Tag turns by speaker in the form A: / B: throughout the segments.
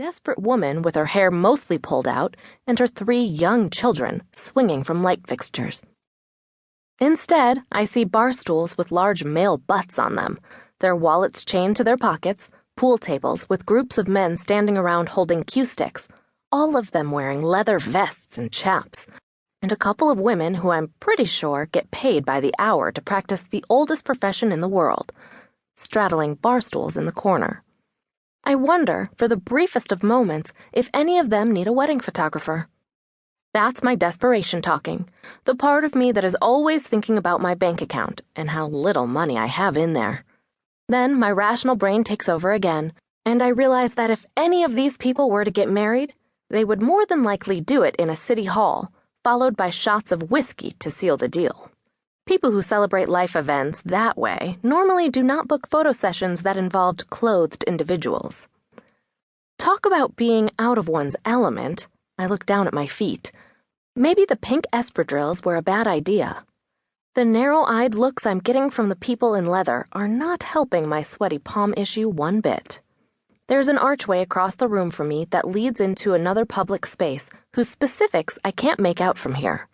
A: desperate woman with her hair mostly pulled out and her 3 young children swinging from light fixtures. Instead, I see bar stools with large male butts on them, their wallets chained to their pockets, pool tables with groups of men standing around holding cue sticks, all of them wearing leather vests and chaps, and a couple of women who I'm pretty sure get paid by the hour to practice the oldest profession in the world, straddling bar stools in the corner. I wonder, for the briefest of moments, if any of them need a wedding photographer. That's my desperation talking, the part of me that is always thinking about my bank account and how little money I have in there. Then my rational brain takes over again, and I realize that if any of these people were to get married, they would more than likely do it in a city hall, followed by shots of whiskey to seal the deal. People who celebrate life events that way normally do not book photo sessions that involved clothed individuals. Talk about being out of one's element. I look down at my feet. Maybe the pink espadrilles were a bad idea. The narrow-eyed looks I'm getting from the people in leather are not helping my sweaty palm issue one bit. There's an archway across the room from me that leads into another public space whose specifics I can't make out from here.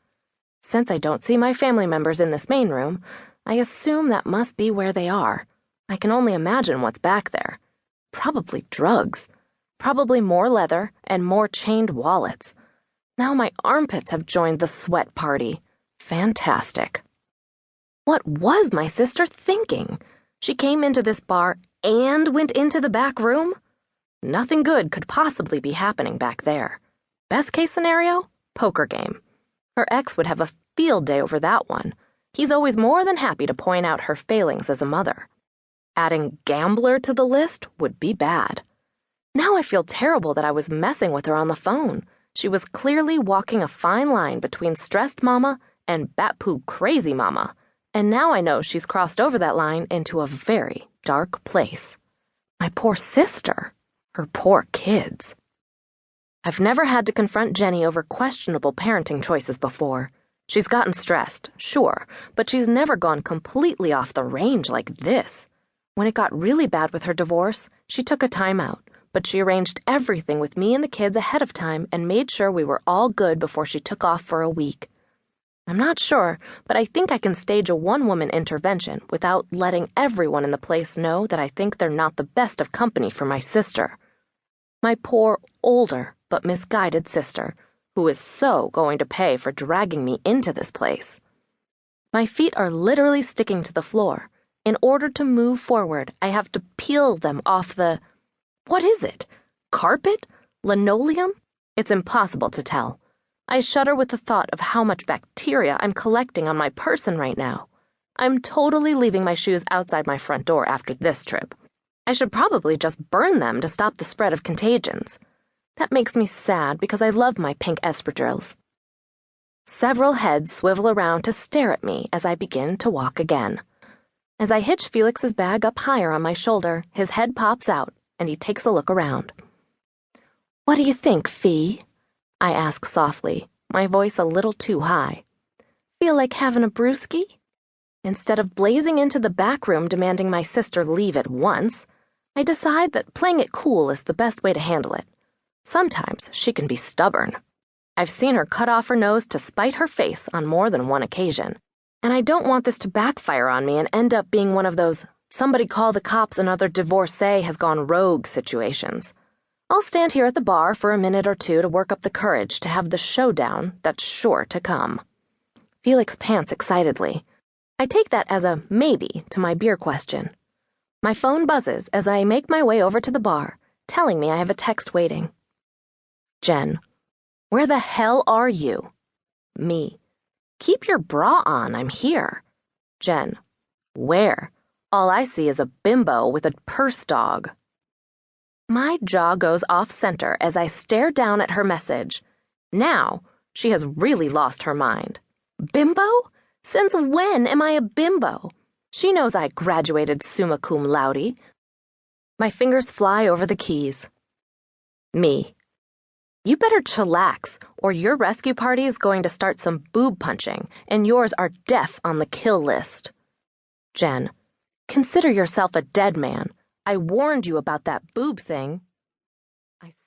A: Since I don't see my family members in this main room, I assume that must be where they are. I can only imagine what's back there. Probably drugs. Probably more leather and more chained wallets. Now my armpits have joined the sweat party. Fantastic. What was my sister thinking? She came into this bar and went into the back room? Nothing good could possibly be happening back there. Best case scenario? Poker game. Her ex would have a field day over that one. He's always more than happy to point out her failings as a mother. Adding gambler to the list would be bad. Now I feel terrible that I was messing with her on the phone. She was clearly walking a fine line between stressed mama and bat-poo crazy mama, and now I know she's crossed over that line into a very dark place. My poor sister. Her poor kids. I've never had to confront Jenny over questionable parenting choices before. She's gotten stressed, sure, but she's never gone completely off the range like this. When it got really bad with her divorce, she took a timeout, but she arranged everything with me and the kids ahead of time and made sure we were all good before she took off for a week. I'm not sure, but I think I can stage a one-woman intervention without letting everyone in the place know that I think they're not the best of company for my sister. My poor, older, but misguided sister, who is so going to pay for dragging me into this place. My feet are literally sticking to the floor. In order to move forward, I have to peel them off the... What is it? Carpet? Linoleum? It's impossible to tell. I shudder with the thought of how much bacteria I'm collecting on my person right now. I'm totally leaving my shoes outside my front door after this trip. I should probably just burn them to stop the spread of contagions. That makes me sad because I love my pink espadrilles. Several heads swivel around to stare at me as I begin to walk again. As I hitch Felix's bag up higher on my shoulder, his head pops out, and he takes a look around. "What do you think, Fee?" I ask softly, my voice a little too high. "Feel like having a brewski?" Instead of blazing into the back room demanding my sister leave at once, I decide that playing it cool is the best way to handle it. Sometimes she can be stubborn. I've seen her cut off her nose to spite her face on more than one occasion, and I don't want this to backfire on me and end up being one of those somebody call the cops another divorcee has gone rogue situations. I'll stand here at the bar for a minute or two to work up the courage to have the showdown that's sure to come. Felix pants excitedly. I take that as a maybe to my beer question. My phone buzzes as I make my way over to the bar, telling me I have a text waiting. Jen, where the hell are you? Me, keep your bra on, I'm here. Jen, where? All I see is a bimbo with a purse dog. My jaw goes off-center as I stare down at her message. Now, she has really lost her mind. Bimbo? Since when am I a bimbo? She knows I graduated summa cum laude. My fingers fly over the keys. Me. You better chillax, or your rescue party is going to start some boob punching, and yours are def on the kill list. Jen. Consider yourself a dead man. I warned you about that boob thing.